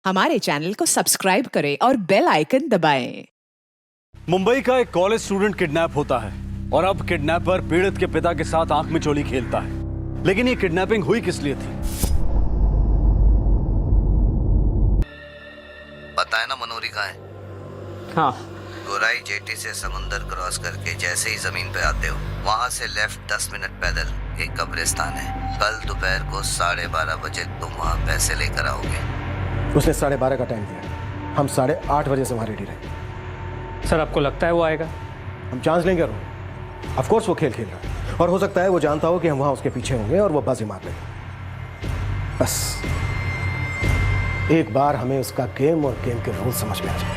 हमारे चैनल को सब्सक्राइब करें और बेल आइकन दबाएं। मुंबई का एक कॉलेज स्टूडेंट किडनैप होता है और अब किडनैपर पीड़ित के पिता के साथ आंख में चोली खेलता है। लेकिन ये किडनैपिंग हुई किस लिए थी? पता है ना मनोरी कहाँ है? हाँ, गोराई जेटी से समुंदर क्रॉस करके जैसे ही जमीन पे आते हो वहाँ से लेफ्ट 10 मिनट पैदल एक कब्रिस्तान है। कल दोपहर को 12:30 बजे तुम वहाँ पैसे लेकर आओगे। उसने 12:30 का टाइम दिया। हम 8:30 बजे से वहाँ रेडी रहे। सर आपको लगता है वो आएगा? हम चांस लेंगे और ऑफ कोर्स वो खेल खेल रहा है और हो सकता है वो जानता हो कि हम वहाँ उसके पीछे होंगे और वो बाजी मार लेगा। बस एक बार हमें उसका गेम और गेम के रूल समझ में आ जाए।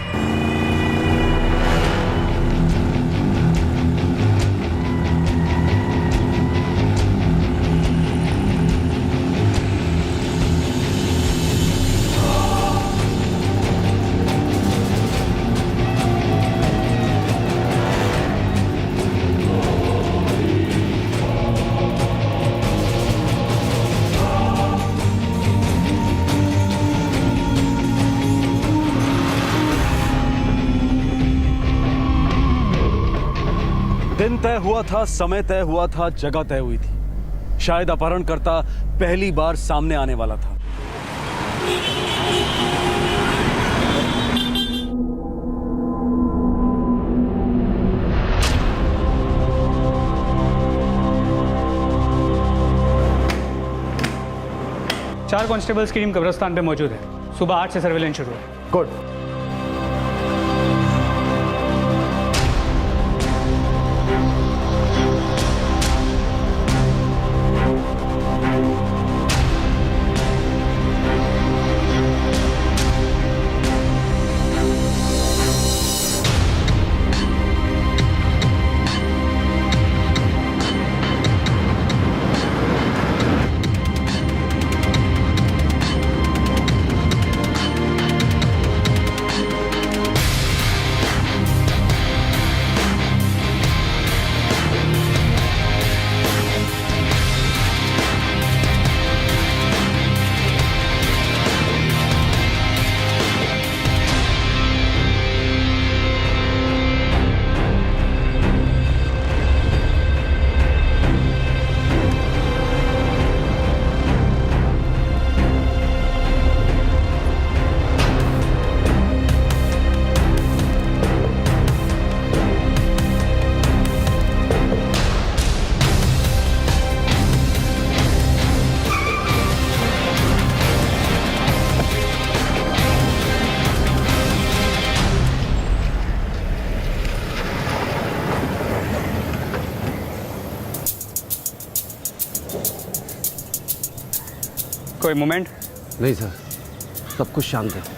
दिन तय हुआ था, समय तय हुआ था, जगह तय हुई थी। शायद अपहरणकर्ता पहली बार सामने आने वाला था। चार कांस्टेबल्स की टीम कब्रिस्तान पे मौजूद है। सुबह 8 से सर्वेलेंस शुरू है। गुड। कोई मोमेंट? नहीं सर, सब कुछ शांत है।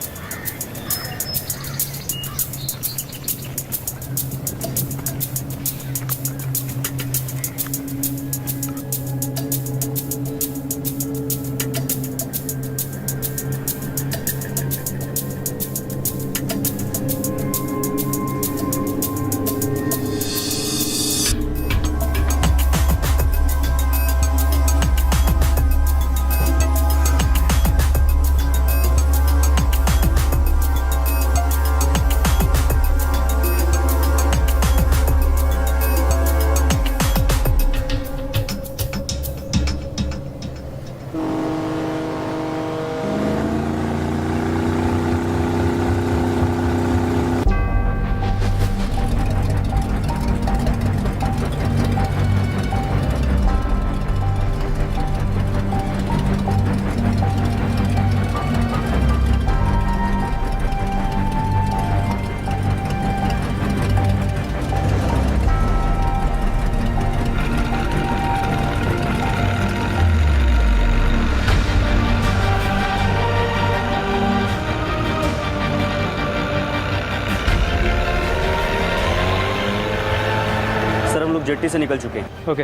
जेट्टी से निकल चुके हैं। ओके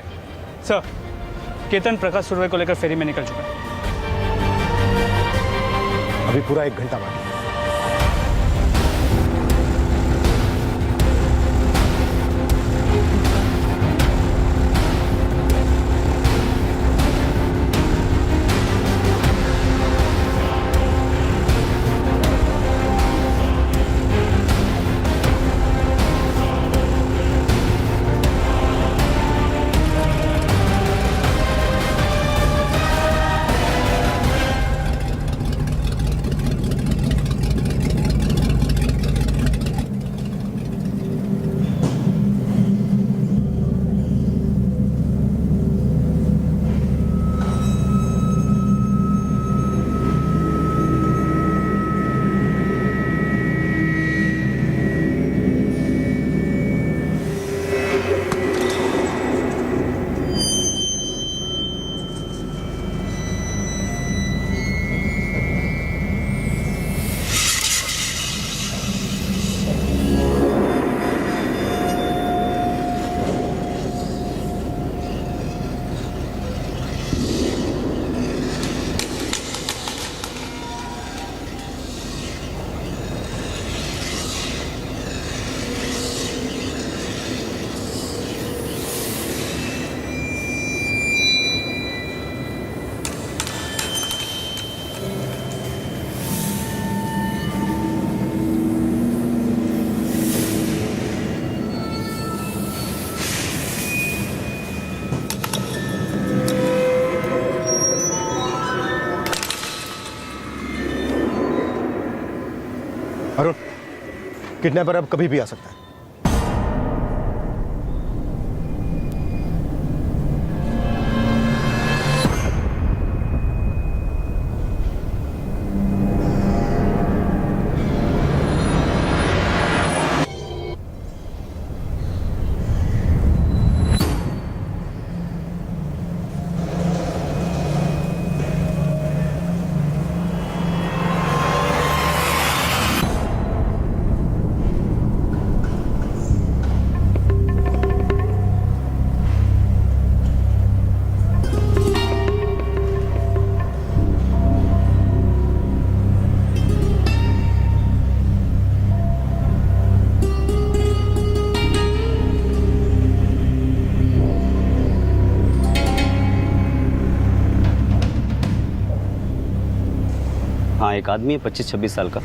सर, केतन प्रकाश सुरवे को लेकर फेरी में निकल चुका है। अभी पूरा 1 घंटा बाकी है। अरुण, किडनैपर अब कभी भी आ सकता है। हाँ, एक आदमी है 25-26 साल का,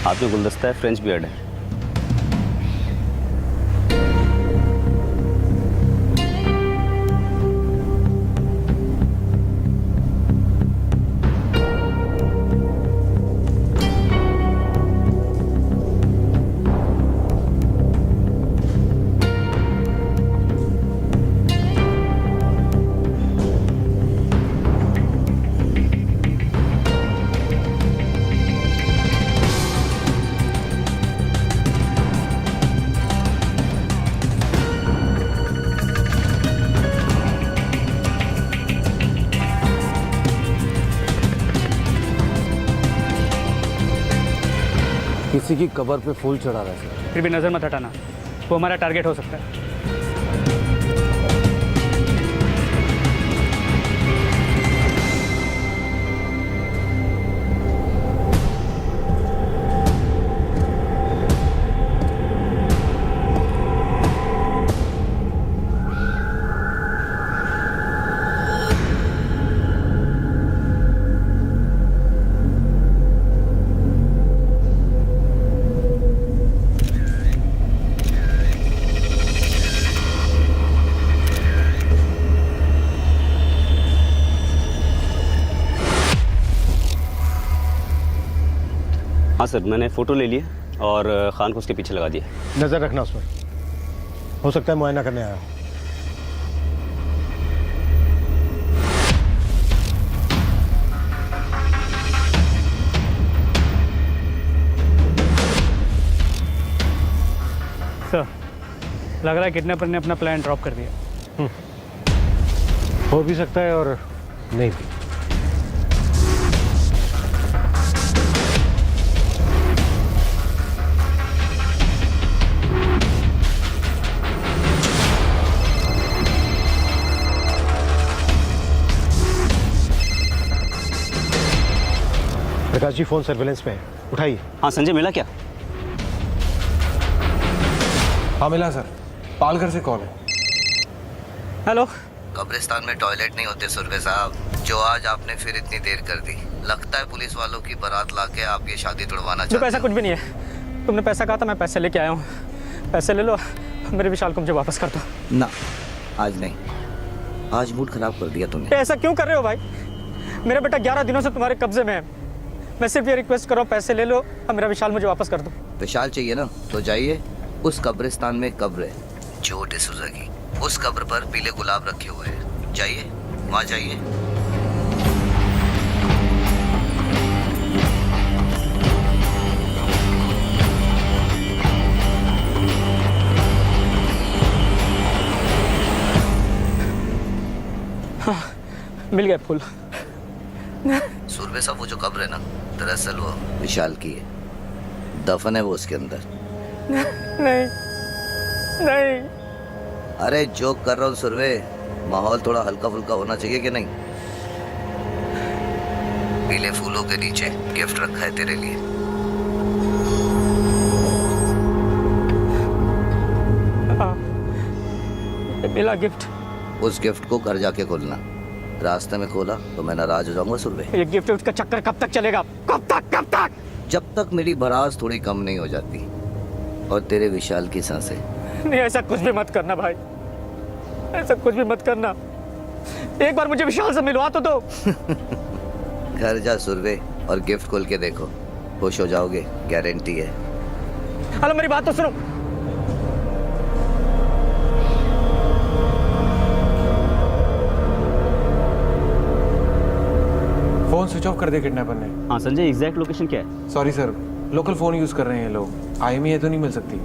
हाथ में गुलदस्ता है, फ्रेंच बियर्ड है। किसी की कबर पे फूल चढ़ा रहा है सर। फिर भी नज़र मत हटाना, वो हमारा टारगेट हो सकता है। हाँ सर, मैंने फ़ोटो ले लिया और खान को उसके पीछे लगा दिया। नजर रखना उस पर, हो सकता है मुआयना करने आया हो। सर, लग रहा है किडनैपर ने अपना प्लान ड्रॉप कर दिया। हो भी सकता है और नहीं भी। प्रकाश जी, फोन सर्विलेंस पे है, उठाइए। हाँ संजय, मिला क्या? हाँ मिला सर, पालघर से कॉल है। हेलो। कब्रिस्तान में टॉयलेट नहीं होते सुरवे साहब, जो आज आपने फिर इतनी देर कर दी। लगता है पुलिस वालों की बारात लाके आपकी शादी तुड़वाना जो चाहते पैसा हो। कुछ भी नहीं है, तुमने पैसा कहा था, मैं पैसे लेके आया हूँ। पैसे ले लो, मेरे विशाल को मुझे वापस कर दो। ना, आज नहीं, आज मूड खराब कर दिया तुमने। ऐसा क्यों कर रहे हो भाई? मेरा बेटा 11 दिनों से तुम्हारे कब्जे में है। मैं सिर्फ ये रिक्वेस्ट कर रहा हूँ, पैसे ले लो और मेरा विशाल मुझे वापस कर दो। विशाल चाहिए ना, तो जाइए, उस कब्रिस्तान में कब्र है जो डिसूजा की, उस कब्र पर पीले गुलाब रखे हुए हैं। जाइए, वहाँ जाइए। हाँ, मिल गए फूल। सुरवे साहब, वो जो कब्र है ना, दरअसल वो विशाल की है। दफन है वो उसके अंदर। नहीं नहीं। अरे जोक कर रहा हूँ सुरवे, माहौल थोड़ा हल्का फुल्का होना चाहिए कि नहीं। पीले फूलों के नीचे गिफ्ट रखा है तेरे लिए। हाँ, मिला गिफ्ट। उस गिफ्ट को घर जाके खोलना। रास्ते में खोला तो मैं नाराज हो जाऊंगा सुरवे। ये गिफ्ट का चक्कर कब तक चलेगा? कब तक? जब तक मेरी भड़ास थोड़ी कम नहीं हो जाती और तेरे विशाल की सांसें। नहीं, ऐसा कुछ भी मत करना भाई, ऐसा कुछ भी मत करना। एक बार मुझे विशाल से मिलवा तो दो। घर जा सुरवे और गिफ्ट खोल के देखो, खुश हो जाओगे, गारंटी है। हेलो, मेरी बात तो सुनो। फोन स्विच ऑफ कर दिया किडनैपर ने। हाँ संजय, एग्जैक्ट लोकेशन क्या है? Sorry sir, local phone use कर रहे हैं लोग। आईएमई है तो नहीं मिल सकती।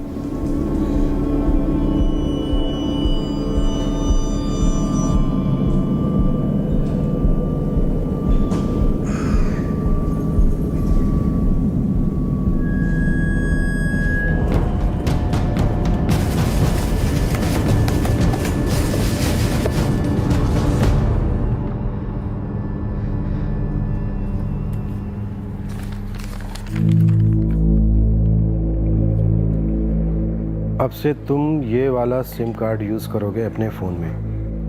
अब से तुम ये वाला सिम कार्ड यूज करोगे अपने फोन में।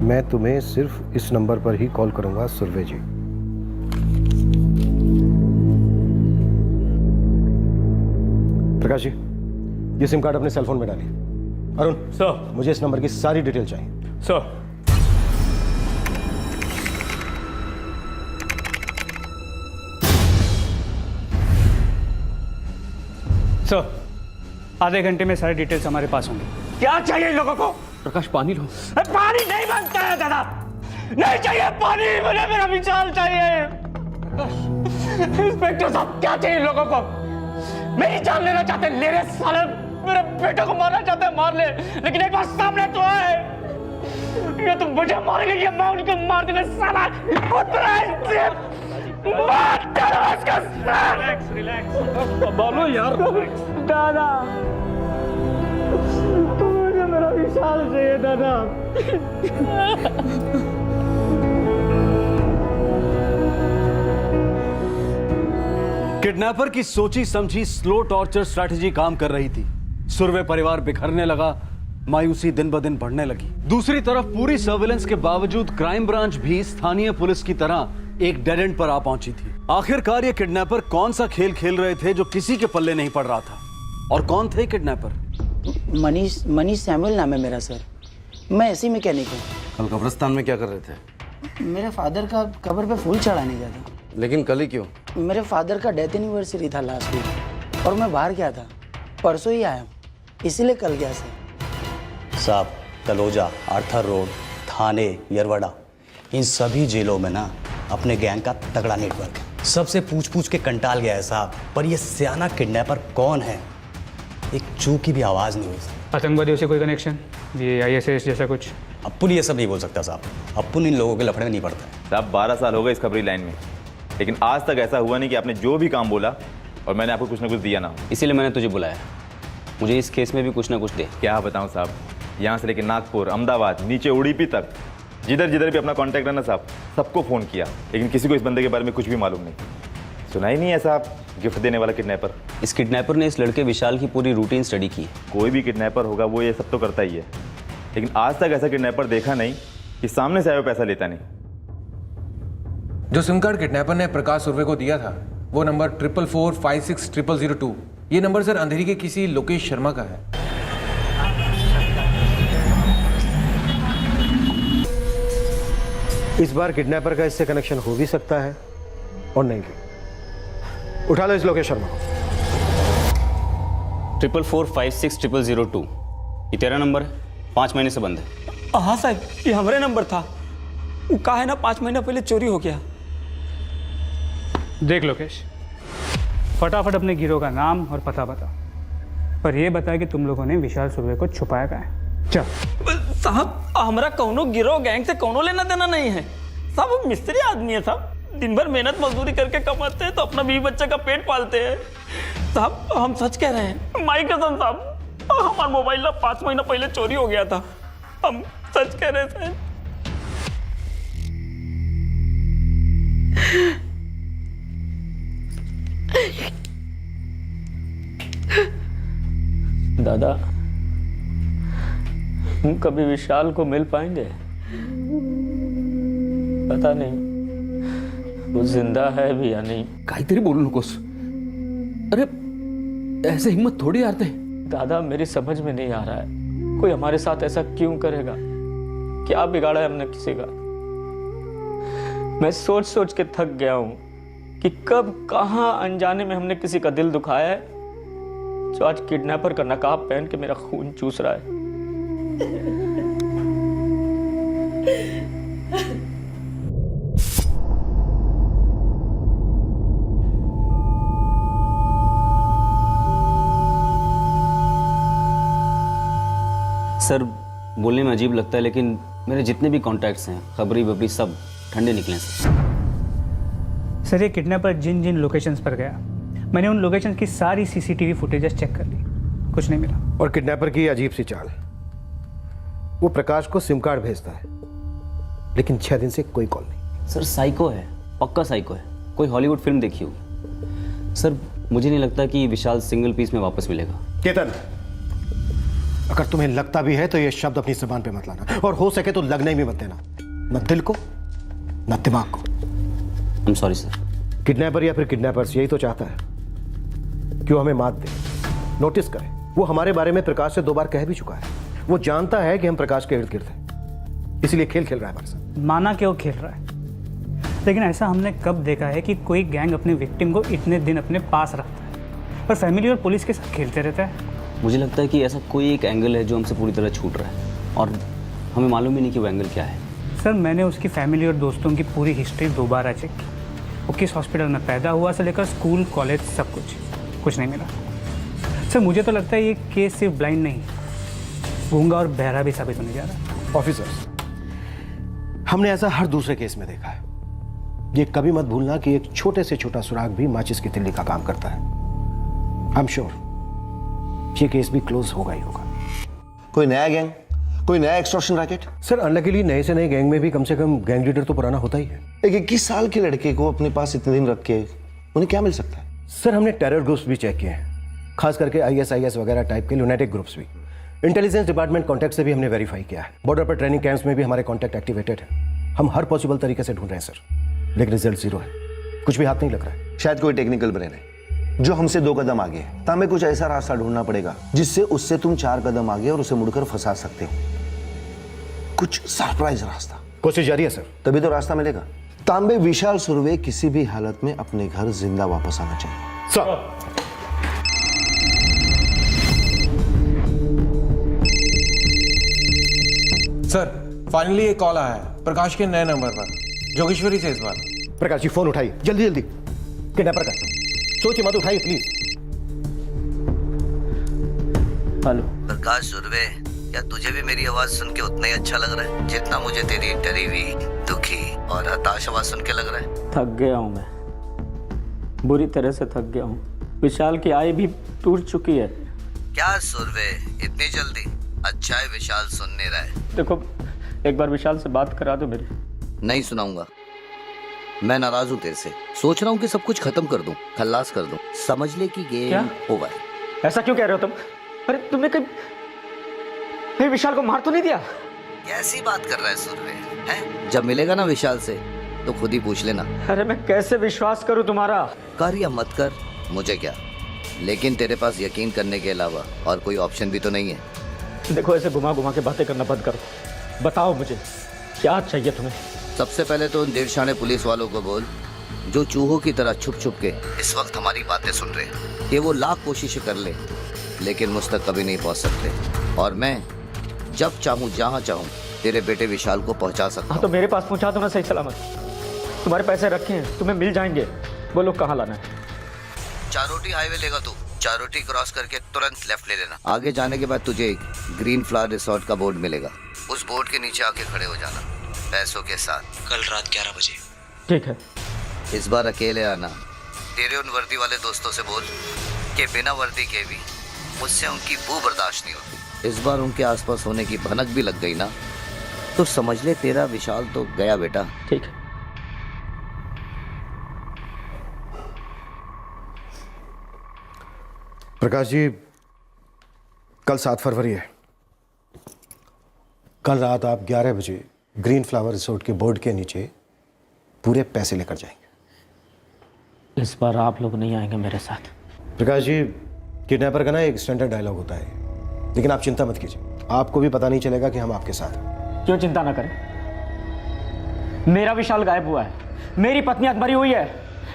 मैं तुम्हें सिर्फ इस नंबर पर ही कॉल करूंगा, सुरवे जी। प्रकाश जी, ये सिम कार्ड अपने सेल फोन में डालिए। अरुण सर। मुझे इस नंबर की सारी डिटेल चाहिए। सर। सर, आधे घंटे में सारी डिटेल्स हमारे पास होंगी। क्या चाहिए इन लोगों को? प्रकाश पानी लो। पानी नहीं बनता है दादा, नहीं चाहिए पानी, मुझे मेरा विशाल चाहिए। इंस्पेक्टर साहब, क्या चाहिए इन लोगों को? मेरी जान लेना चाहते हैं, ले रहे साले। मेरे बेटे को मारना चाहते हैं, मार ले, लेकिन एक बार सामने तो आए। ये तो मुझे मारेंगे, ये मैं उनको मार देना साला। बोलो यार। दादा, मुझे मेरा विशाल चाहिए दादा। किडनैपर की सोची समझी स्लो टॉर्चर स्ट्रैटेजी काम कर रही थी। सुरवे परिवार बिखरने लगा, मायूसी दिन ब दिन बढ़ने लगी। दूसरी तरफ पूरी सर्विलेंस के बावजूद क्राइम ब्रांच भी स्थानीय पुलिस की तरह एक डेड एंड पर आ पहुंची थी। आखिरकार ये किडनैपर कौन सा खेल खेल रहे थे जो किसी के पल्ले नहीं पड़ रहा था, और कौन थे किडनैपर? मनीष सैमुअल नाम है मेरा सर। मैं ऐसी मैकेनिक हूँ। कल कब्रिस्तान में क्या कर रहे थे? मेरे फादर का कब्र पे फूल चढ़ाने गया था। लेकिन कल ही क्यों? मेरे फादर का डेथ एनिवर्सरी था लास्ट वीक, और मैं बाहर गया था। परसों ही आया हूँ, इसीलिए कल गया सर। साहब, तलोजा, आर्थर रोड, थाने, यरवड़ा, इन सभी जेलों में ना अपने गैंग का तगड़ा नेटवर्क है। सबसे पूछ पूछ के कंटाल गया है साहब, पर ये सियाना किडनैपर कौन है, एक चू की भी आवाज़ नहीं हुई। आतंकवादियों से कोई कनेक्शन, ये ISIS जैसा कुछ? अप्पुन ये सब नहीं बोल सकता साहब, अप्पुन इन लोगों के लफड़े में नहीं पड़ता है। साहब 12 साल हो गए इस खबरी लाइन में, लेकिन आज तक ऐसा हुआ नहीं कि आपने जो भी काम बोला और मैंने आपको कुछ ना कुछ दिया ना हो। इसीलिए मैंने तुझे बुलाया, मुझे इस केस में भी कुछ ना कुछ दे। क्या बताऊं साहब, यहाँ से लेकर नागपुर, अहमदाबाद, नीचे उड़ीपी तक, जिधर जिधर भी अपना कांटेक्ट है ना साहब, सबको फ़ोन किया, लेकिन किसी को इस बंदे के बारे में कुछ भी मालूम नहीं। सुना ही नहीं है साहब, गिफ्ट देने वाला किडनैपर। इस किडनैपर ने इस लड़के विशाल की पूरी रूटीन स्टडी की। कोई भी किडनैपर होगा वो ये सब तो करता ही है, लेकिन आज तक ऐसा किडनैपर देखा नहीं कि सामने से आया पैसा लेता नहीं। जो सिम कार्ड किडनैपर ने प्रकाश सुरवे को दिया था, वो नंबर 44456002। ये नंबर सर अंधेरी के किसी लोकेश शर्मा का है। इस बार किडनैपर का इससे कनेक्शन हो भी सकता है और नहीं भी। उठा लो इस लोकेश शर्मा को। 44456002, ये तेरा नंबर है? 5 महीने से बंद है। हाँ साहब, ये हमारे नंबर था। वो कहा है ना 5 महीना पहले चोरी हो गया। देख लोकेश, फटाफट अपने गिरोह का नाम और पता बता, पर यह बता कि तुम लोगों ने विशाल सुरवे को छुपाया कहाँ है। चल साहब, हमारा कौनो गिरोह गैंग से कौनो लेना देना नहीं है साहब। वो मिस्त्री आदमी है साहब, दिन भर मेहनत मजदूरी करके कमाते हैं तो अपना बीवी बच्चे का पेट पालते हैं साहब। हम सच कह रहे हैं, माई कसम साहब, हमारा मोबाइल ना 5 महीना पहले चोरी हो गया था। हम सच कह रहे थे। दादा, हम कभी विशाल को मिल पाएंगे? पता नहीं वो जिंदा है भी या नहीं। काहीतरी बोलू नकोस। अरे ऐसे हिम्मत थोड़ी हारते। दादा, मेरी समझ में नहीं आ रहा है, कोई हमारे साथ ऐसा क्यों करेगा? क्या बिगाड़ा है हमने किसी का? मैं सोच सोच के थक गया हूं। कि कब कहां अनजाने में हमने किसी का दिल दुखाया है, जो आज किडनैपर का नकाब पहन के मेरा खून चूस रहा है। सर बोलने में अजीब लगता है, लेकिन मेरे जितने भी कॉन्टैक्ट्स हैं, खबरी बबरी सब ठंडे निकले हैं सर। ये किडनैपर जिन जिन लोकेशंस पर गया, मैंने उन लोकेशंस की सारी सीसीटीवी फुटेजेस चेक कर ली, कुछ नहीं मिला। और किडनैपर की अजीब सी चाल, वो प्रकाश को सिम कार्ड भेजता है, लेकिन 6 दिन से कोई कॉल नहीं। सर साइको है, पक्का साइको है, कोई हॉलीवुड फिल्म देखी होगी। सर मुझे नहीं लगता कि विशाल सिंगल पीस में वापस मिलेगा। केतन, अगर तुम्हें लगता भी है तो ये शब्द अपनी जुबान पे मत लाना, और हो सके तो लगने भी मत देना, न दिल को न दिमाग को। I am sorry sir. Kidnapper या फिर किडनैपर्स यही तो चाहता है कि वो हमें मात दे, नोटिस करे। वो हमारे बारे में प्रकाश से 2 बार कह भी चुका है। वो जानता है कि हम प्रकाश के इर्द गिर्द हैं, इसलिए खेल खेल रहा है हमारे साथ। माना कि वो खेल रहा है, लेकिन ऐसा हमने कब देखा है कि कोई गैंग अपने विक्टिम को इतने दिन अपने पास रखता है और फैमिली और पुलिस के साथ खेलते रहता है। मुझे लगता है कि ऐसा कोई एक एंगल है जो हमसे पूरी तरह छूट रहा है, और हमें मालूम ही नहीं कि वो एंगल क्या है। सर मैंने उसकी फैमिली और दोस्तों की पूरी हिस्ट्री दोबारा चेक की। वो किस हॉस्पिटल में पैदा हुआ से लेकर स्कूल, कॉलेज, सब कुछ नहीं मिला। सर मुझे तो लगता है ये केस सिर्फ ब्लाइंड नहीं, गूंगा और बहरा भी साबित होने जा रहा है। ऑफिसर्स, हमने ऐसा हर दूसरे केस में देखा है। ये कभी मत भूलना कि एक छोटे से छोटा सुराग भी माचिस की तिल्ली का काम करता है। आई एम श्योर ये केस भी क्लोज होगा ही होगा। कोई नया गैंग, कोई नया एक्सटॉर्शन रैकेट? सर अनलकीली नए से नए गैंग में भी कम से कम गैंग लीडर तो पुराना होता ही है। एक 21 साल के लड़के को अपने पास इतने दिन रख के उन्हें क्या मिल सकता है? सर हमने टेरर ग्रुप्स भी चेक किए हैं, खास करके ISIS वगैरह टाइप के लुनेटिक ग्रुप्स भी। इंटेलिजेंस डिपार्टमेंट कॉन्टैक्ट से भी हमने वेरीफाई किया है। बॉर्डर पर ट्रेनिंग कैंप्स में भी हमारे कॉन्टैक्ट एक्टिवेटेड है। हम हर पॉसिबल तरीके से ढूंढ रहे हैं सर, लेकिन रिजल्ट 0 है। कुछ भी हाथ नहीं लग रहा है। शायद कोई टेक्निकल ब्रेन है जो हमसे 2 कदम आगे है। तो हमें कुछ ऐसा रास्ता ढूंढना पड़ेगा जिससे उससे तुम 4 कदम आगे और उसे मुड़कर फंसा सकते हो। कुछ सरप्राइज रास्ता। कोशिश जारी है सर। तभी तो रास्ता मिलेगा। तांबे विशाल सुरवे किसी भी हालत में अपने घर जिंदा वापस आना चाहिए। सर सर फाइनली एक कॉल आया है प्रकाश के नए नंबर पर, जोगेश्वरी से इस बार। प्रकाश जी फोन उठाइए जल्दी जल्दी। किडनैपर का सोचिए मत, उठाइए प्लीज। हेलो प्रकाश सुरवे, क्या तुझे भी मेरी आवाज सुन के उतना ही अच्छा लग रहा है जितना मुझे तेरी डरी हुई, दुखी और हताश आवाज सुन के लग रहा है? थक गया हूँ मैं, बुरी तरह से थक गया हूँ। विशाल की आय भी टूट चुकी है। क्या सुरवे, इतनी जल्दी? अच्छा है विशाल सुन नहीं रहा है। देखो एक बार विशाल से बात करा दो मेरी। नहीं सुनाऊंगा, मैं नाराज हूँ तेरे से। सोच रहा हूँ कि सब कुछ खत्म कर दूं, खल्लास कर दूं। समझ ले कि गेम ओवर। ऐसा क्यों कह रहे हो तुम? अरे तुमने कहीं विशाल को मार तो नहीं दिया? कैसी बात कर रहा है सुरवे, हैं? जब मिलेगा ना विशाल से तो खुद ही पूछ लेना। अरे मैं कैसे विश्वास करूं तुम्हारा? कर या मत कर, मुझे क्या, लेकिन तेरे पास यकीन करने के अलावा और कोई ऑप्शन भी तो नहीं है। देखो ऐसे घुमा घुमा के बातें करना बंद करो, बताओ मुझे क्या चाहिए तुम्हें? सबसे पहले तो उन देरशाने पुलिस वालों को बोल जो चूहों की तरह छुप छुप के इस वक्त हमारी बातें सुन रहे हैं कि वो लाख कोशिशें कर ले लेकिन मुझ तक कभी नहीं पहुंच सकते, और मैं जब चाहूं जहां चाहूं तेरे बेटे विशाल को पहुंचा सकता हूं। तो मेरे पास पहुंचा दो ना सही सलामत। तुम्हारे पैसे रखे हैं, तुम्हें मिल जाएंगे। बोलो कहाँ लाना है? चारोटी हाईवे लेगा तू, चारोटी क्रॉस करके तुरंत लेफ्ट ले लेना। आगे जाने के बाद तुझे एक ग्रीन फ्लावर रिसोर्ट का बोर्ड मिलेगा, उस बोर्ड के नीचे आके खड़े हो जाना पैसों के साथ। कल रात 11 बजे। ठीक है। इस बार अकेले आना। तेरे उन वर्दी वाले दोस्तों से बोल कि बिना वर्दी के भी मुझसे उनकी बू बर्दाश्त नहीं होती। इस बार उनके आसपास होने की भनक भी लग गई ना तो समझ ले तेरा विशाल तो गया बेटा। ठीक है। प्रकाश जी, कल 7 फरवरी है। कल रात आप 11 बजे ग्रीन फ्लावर रिसोर्ट के बोर्ड के नीचे पूरे पैसे लेकर जाएंगे। इस बार आप लोग नहीं आएंगे मेरे साथ। प्रकाश जी, किडनैपर का ना एक स्टैंडर्ड डायलॉग होता है, लेकिन आप चिंता मत कीजिए, आपको भी पता नहीं चलेगा कि हम आपके साथ हैं। क्यों चिंता ना करें? मेरा विशाल गायब हुआ है, मेरी पत्नी मरी हुई है,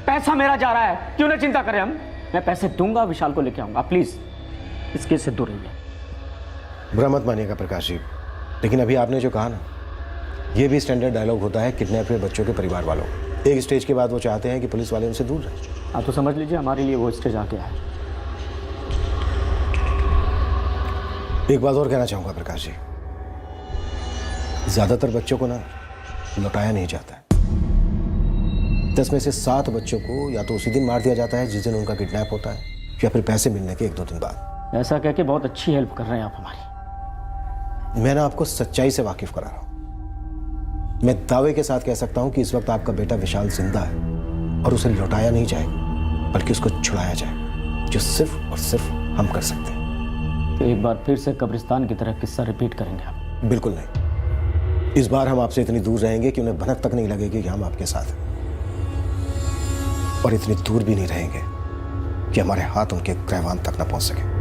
पैसा मेरा जा रहा है, क्यों ना चिंता करें हम। मैं पैसे दूंगा, विशाल को लेके आऊंगा। प्लीज इस केस से दूर रहिए। बुरा मत मानिएगा प्रकाश जी, लेकिन अभी आपने जो कहा ना, ये भी स्टैंडर्ड डायलॉग होता है किडनैप हुए बच्चों के परिवार वालों। एक स्टेज के बाद वो चाहते हैं कि पुलिस वाले उनसे दूर रहें। आप तो समझ लीजिए हमारे लिए वो स्टेज आ गया है। एक बात और कहना चाहूंगा प्रकाश जी, ज्यादातर बच्चों को ना लौटाया नहीं जाता है। 10 में से 7 बच्चों को या तो उसी दिन मार दिया जाता है जिस दिन उनका किडनैप होता है, या फिर पैसे मिलने के 1-2 दिन बाद। ऐसा कह के बहुत अच्छी हेल्प कर रहे हैं आप हमारी। मैं ना आपको सच्चाई से वाकिफ करा रहा हूं। मैं दावे के साथ कह सकता हूं कि इस वक्त आपका बेटा विशाल जिंदा है और उसे लौटाया नहीं जाएगा, बल्कि उसको छुड़ाया जाएगा, जो सिर्फ और सिर्फ हम कर सकते हैं। तो एक बार फिर से कब्रिस्तान की तरह किस्सा रिपीट करेंगे आप? बिल्कुल नहीं। इस बार हम आपसे इतनी दूर रहेंगे कि उन्हें भनक तक नहीं लगेगी कि हम आपके साथ हैं, और इतनी दूर भी नहीं रहेंगे कि हमारे हाथ उनके ग्रहवान तक न पहुंच सके।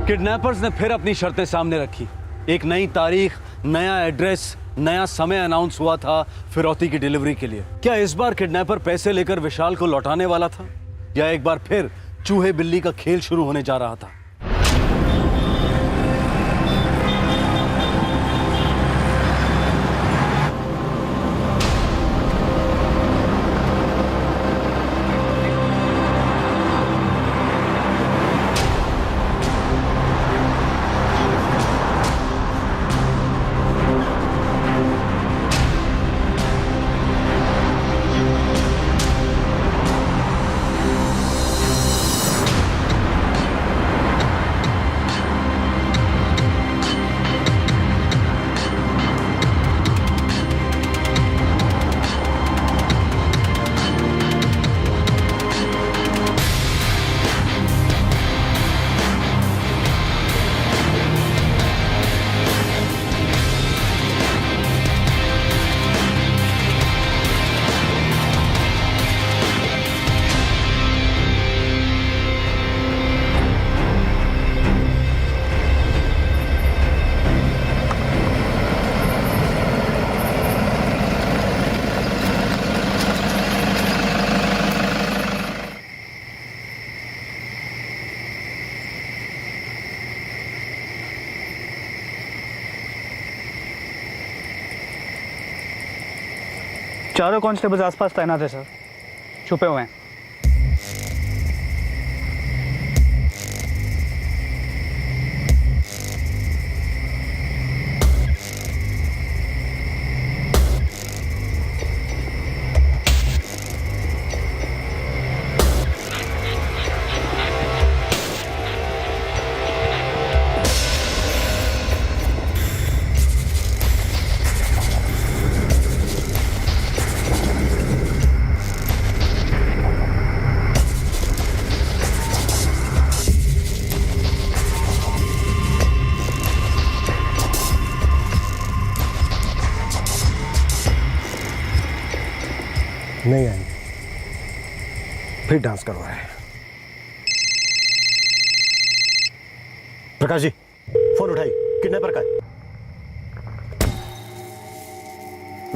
किडनैपर्स ने फिर अपनी शर्तें सामने रखी। एक नई तारीख, नया एड्रेस, नया समय अनाउंस हुआ था फिरौती की डिलीवरी के लिए। क्या इस बार किडनैपर पैसे लेकर विशाल को लौटाने वाला था, या एक बार फिर चूहे बिल्ली का खेल शुरू होने जा रहा था? चारों कांस्टेबल्स आसपास तैनात है सर, छुपे हुए हैं। नहीं आएंगे, फिर डांस करवा रहे हैं। प्रकाश जी, फोन उठाइए, किडनैपर का है।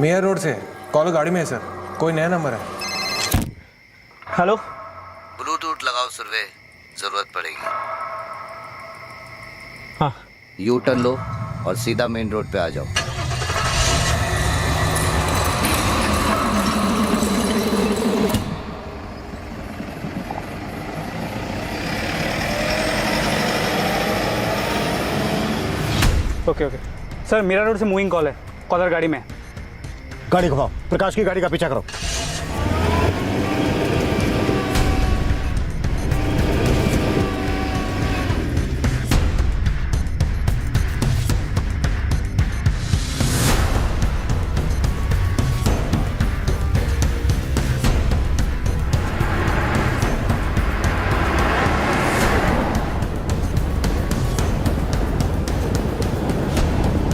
मेयर रोड से कॉल गाड़ी में है सर, कोई नया नंबर है। हेलो, ब्लूटूथ लगाओ सुरवे, जरूरत पड़ेगी। हाँ। यू टर्न लो और सीधा मेन रोड पे आ जाओ। Okay okay sir, Meera road से मूविंग कॉल है, कॉलर गाड़ी में है। गाड़ी घुमाओ, प्रकाश की गाड़ी का पीछा करो।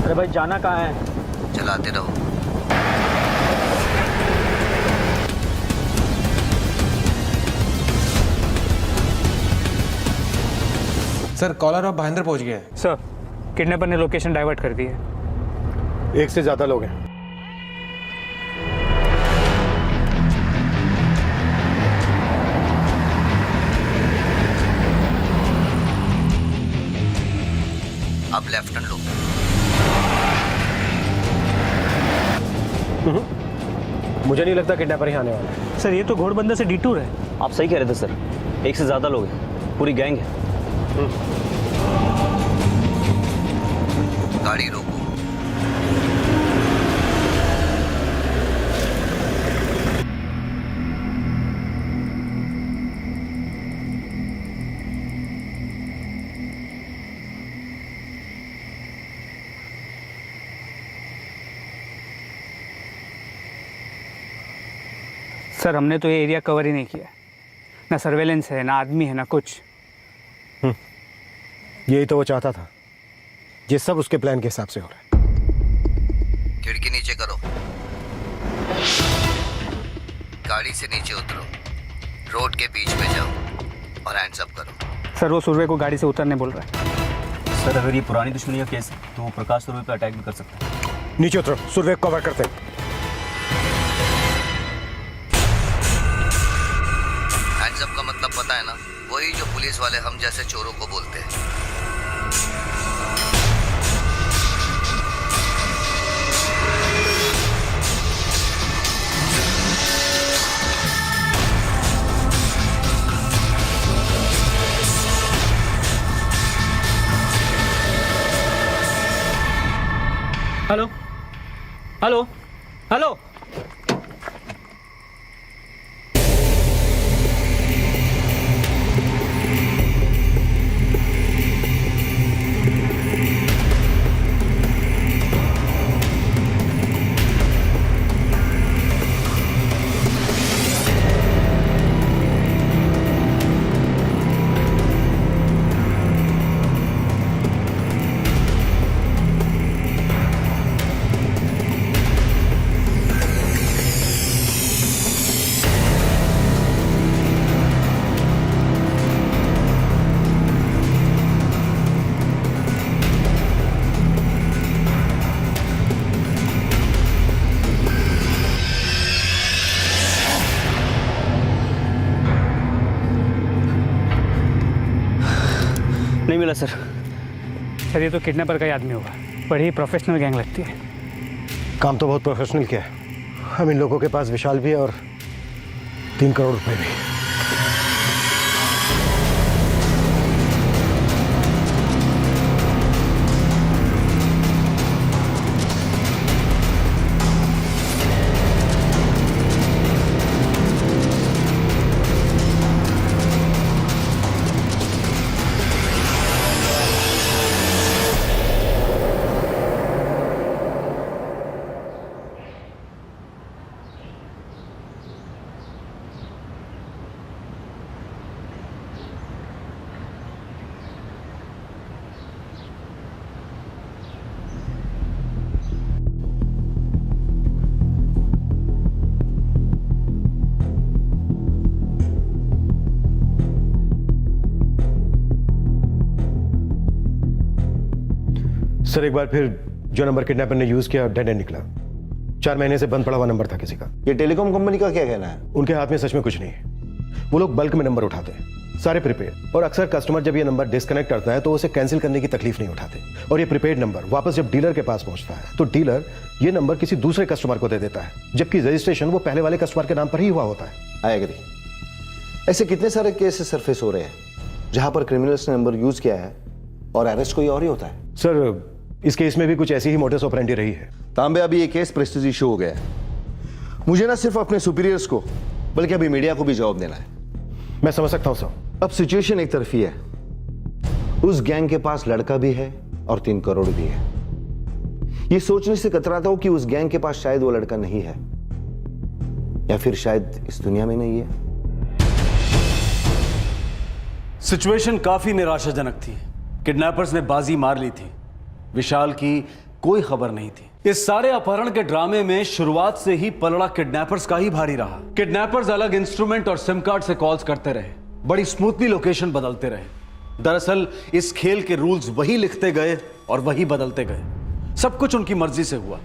अरे भाई जाना कहाँ है? चलाते रहो। सर कॉलर अब भाईंदर पहुंच गया है। सर किडनैपर ने लोकेशन डाइवर्ट कर दी है। एक से ज्यादा लोग हैं। अब लेफ्ट टर्न लो। मुझे नहीं लगता किडनैपर ही आने वाला है। सर ये तो घोड़बंदर से डिटूर है। आप सही कह रहे थे सर, एक से ज़्यादा लोग हैं, पूरी गैंग है। गाड़ी रोको। सर हमने तो ये एरिया कवर ही नहीं किया, ना सर्वेलेंस है, ना आदमी है, ना कुछ। यही तो वो चाहता था। ये सब उसके प्लान के हिसाब से हो रहा है। खिड़की नीचे करो। गाड़ी से नीचे उतरो, रोड के बीच में जाओ और हैंड्स अप करो। सर वो सुरवे को गाड़ी से उतरने बोल रहा है। सर अगर ये पुरानी दुश्मनी का केस है तो वो प्रकाश सुरवे पे अटैक भी कर सकता है। नीचे उतरो, सुरवे को कवर करते हैं। हैंड्स अप का मतलब पता है ना? वही जो पुलिस वाले हम जैसे चोरों को बोलते हैं। Hello hello hello. नहीं मिला सर। सर ये तो किडनैपर का ही आदमी होगा, बड़ी ही प्रोफेशनल गैंग लगती है। काम तो बहुत प्रोफेशनल किया है। हम इन लोगों के पास विशाल भी है और 3 करोड़ रुपए भी। सर एक बार फिर जो नंबर किडनैपर ने यूज किया डेड एंड निकला। 4 महीने से बंद पड़ा हुआ नंबर था किसी का। ये टेलीकॉम कंपनी का क्या कहना है? उनके हाथ में सच में कुछ नहीं है। वो लोग बल्क में नंबर उठाते हैं, सारे प्रीपेड। और अक्सर कस्टमर जब ये नंबर डिस्कनेक्ट करता है तो उसे कैंसिल करने की तकलीफ नहीं उठाते। और ये प्रीपेड नंबर वापस जब डीलर के पास पहुंचता है तो डीलर ये नंबर किसी दूसरे कस्टमर को दे देता है, जबकि रजिस्ट्रेशन वो पहले वाले कस्टमर के नाम पर ही हुआ होता है। I agree. ऐसे कितने सारे केसेस सरफेस हो रहे हैं जहां पर क्रिमिनल्स ने नंबर यूज किया है और अरेस्ट कोई और ही होता है। सर इस केस में भी कुछ ऐसी ही मोडस ऑपरेंडी रही है। तांबे अभी ये केस प्रेस्टीज इशू हो गया है। मुझे ना सिर्फ अपने सुपीरियर्स को बल्कि अभी मीडिया को भी जवाब देना है। मैं समझ सकता हूं सर। अब सिचुएशन एक तरफी है। उस गैंग के पास लड़का भी है और 3 करोड़ भी है। ये सोचने से कतराता हूं कि उस गैंग के पास शायद वो लड़का नहीं है, या फिर शायद इस दुनिया में नहीं है। सिचुएशन काफी निराशाजनक थी। किडनैपर्स ने बाजी मार ली थी। विशाल की कोई खबर नहीं थी। इस सारे अपहरण के ड्रामे में शुरुआत से ही पलड़ा किडनैपर्स का ही भारी रहा। किडनैपर्स अलग इंस्ट्रूमेंट और सिम कार्ड से कॉल्स करते रहे, बड़ी स्मूथली लोकेशन बदलते रहे। दरअसल इस खेल के रूल्स वही लिखते गए और वही बदलते गए। सब कुछ उनकी मर्जी से हुआ,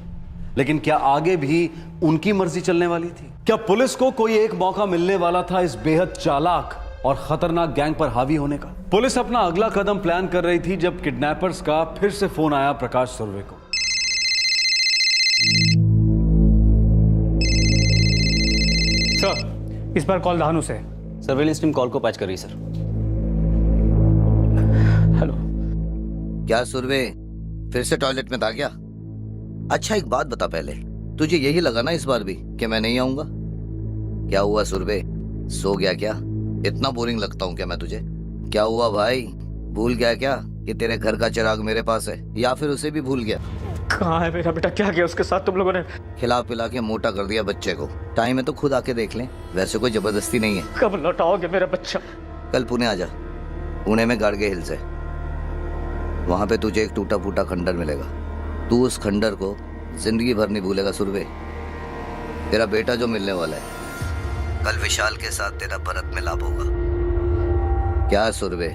लेकिन क्या आगे भी उनकी मर्जी चलने वाली थी? क्या पुलिस को कोई एक मौका मिलने वाला था इस बेहद चालाक और खतरनाक गैंग पर हावी होने का? पुलिस अपना अगला कदम प्लान कर रही थी जब किडनैपर्स का फिर से फोन आया प्रकाश सुर्वे को। सर, इस बार कॉल दानु से। सर्वेलेंस टीम कॉल को पैच कर रही सर। हेलो। क्या सुर्वे फिर से टॉयलेट में था क्या? अच्छा एक बात बता, पहले तुझे यही लगा ना इस बार भी कि मैं नहीं आऊंगा? क्या हुआ सुर्वे, सो गया क्या? इतना बोरिंग लगता हूँ क्या मैं तुझे? क्या हुआ भाई, भूल गया क्या कि तेरे घर का चिराग मेरे पास है, या फिर उसे भी भूल गया? कहाँ है मेरा बेटा? क्या किया उसके साथ तुम लोगों ने? खिला पिला के मोटा कर दिया बच्चे को। टाइम है तो खुद आके देख लें, वैसे कोई जबरदस्ती नहीं है। कब लौटाओगे मेरा बच्चा? कल पुणे आ जा। पुणे में गाड़गे हिल्स है, वहां पे तुझे एक टूटा फूटा खंडर मिलेगा। तू उस खंडर को जिंदगी भर नहीं भूलेगा सुर्वे। तेरा बेटा जो मिलने वाला है, कल विशाल के साथ तेरा भरत मिलाप होगा। क्या सुर्वे,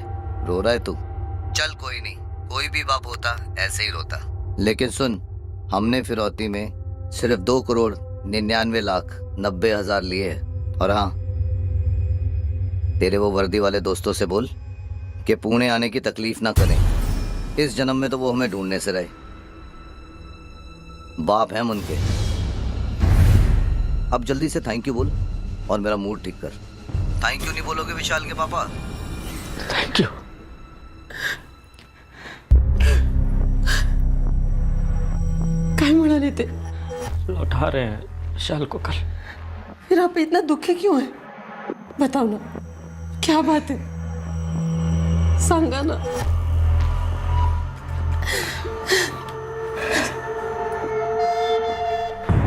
रो रहा है तू? चल कोई नहीं, कोई भी बाप होता ऐसे ही रोता। लेकिन सुन, हमने फिरौती में सिर्फ 2,99,90,000 लिए हैं। और हाँ, तेरे वो वर्दी वाले दोस्तों से बोल कि पुणे आने की तकलीफ ना करें। इस जन्म में तो वो हमें ढूंढने से रहे। बाप हैं हम उनके। अब जल्दी से थैंक यू बोल और मेरा मूड ठीक कर। थैंक यू नहीं बोलोगे विशाल के पापा? Thank you. काय म्हणाले ते? लौटा रहे हैं विशाल को कल। फिर आप इतना दुखी क्यों हैं? बताओ ना, क्या बात है? सांगा ना।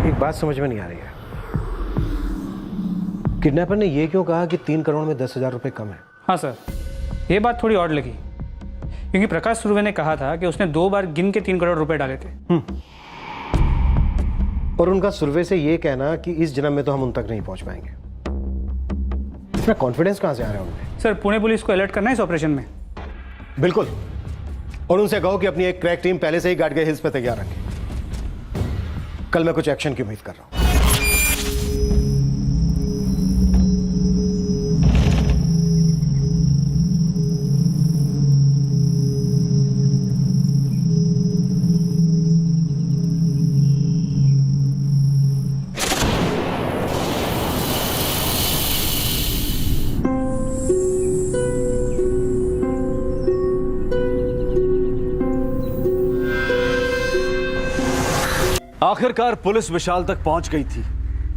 एक बात समझ में नहीं आ रही है, किडनैपर ने यह क्यों कहा कि 3 करोड़ में 10,000 रुपए कम है? हाँ सर, ये बात थोड़ी ऑड लगी, क्योंकि प्रकाश सुर्वे ने कहा था कि उसने 2 बार गिन के 3 करोड़ रुपए डाले थे। और उनका सुर्वे से यह कहना कि इस जन्म में तो हम उन तक नहीं पहुंच पाएंगे, इतना कॉन्फिडेंस कहां से आ रहा है उनमें? सर, पुणे पुलिस को अलर्ट करना है इस ऑपरेशन में। बिल्कुल, और उनसे कहो कि अपनी एक क्रैक टीम पहले से ही गाड़गे हिल्स पे तैयार रखें। कल मैं कुछ एक्शन की उम्मीद कर रहा हूं। आखिरकार पुलिस विशाल तक पहुंच गई थी,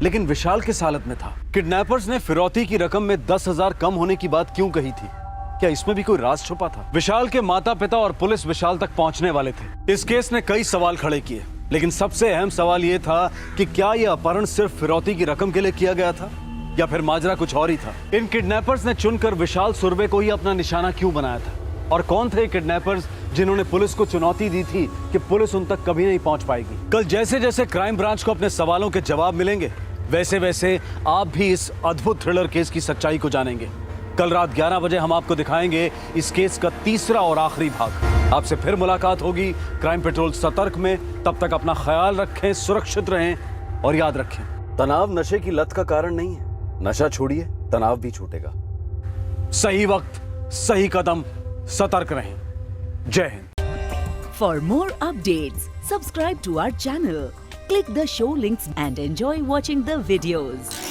लेकिन विशाल किस हालत में था? किडनैपर्स ने फिरौती की रकम में 10,000 कम होने की बात क्यों कही थी? क्या इसमें भी कोई राज छुपा था? विशाल के माता पिता और पुलिस विशाल तक पहुंचने वाले थे। इस केस ने कई सवाल खड़े किए, लेकिन सबसे अहम सवाल यह था कि क्या यह अपहरण सिर्फ फिरौती की रकम के लिए किया गया था या फिर माजरा कुछ और ही था? इन किडनैपर्स ने चुनकर विशाल सुर्वे को ही अपना निशाना क्यों बनाया था? और कौन थे किडनैपर्स जिन्होंने पुलिस को चुनौती दी थी कि पुलिस उन तक कभी नहीं पहुंच पाएगी? कल जैसे जैसे क्राइम ब्रांच को अपने सवालों के जवाब मिलेंगे, वैसे वैसे आप भी इस अद्भुत थ्रिलर केस की सच्चाई को जानेंगे। कल रात 11 बजे हम आपको दिखाएंगे इस केस का तीसरा और आखिरी भाग। आपसे फिर मुलाकात होगी क्राइम पेट्रोल सतर्क में। तब तक अपना ख्याल रखें, सुरक्षित रहें और याद रखें, तनाव नशे की लत का कारण नहीं है। नशा छोड़िए, तनाव भी छूटेगा। सही वक्त, सही कदम, सतर्क रहें। जय Hind. For more updates, subscribe to our channel, click the show links and enjoy watching the videos.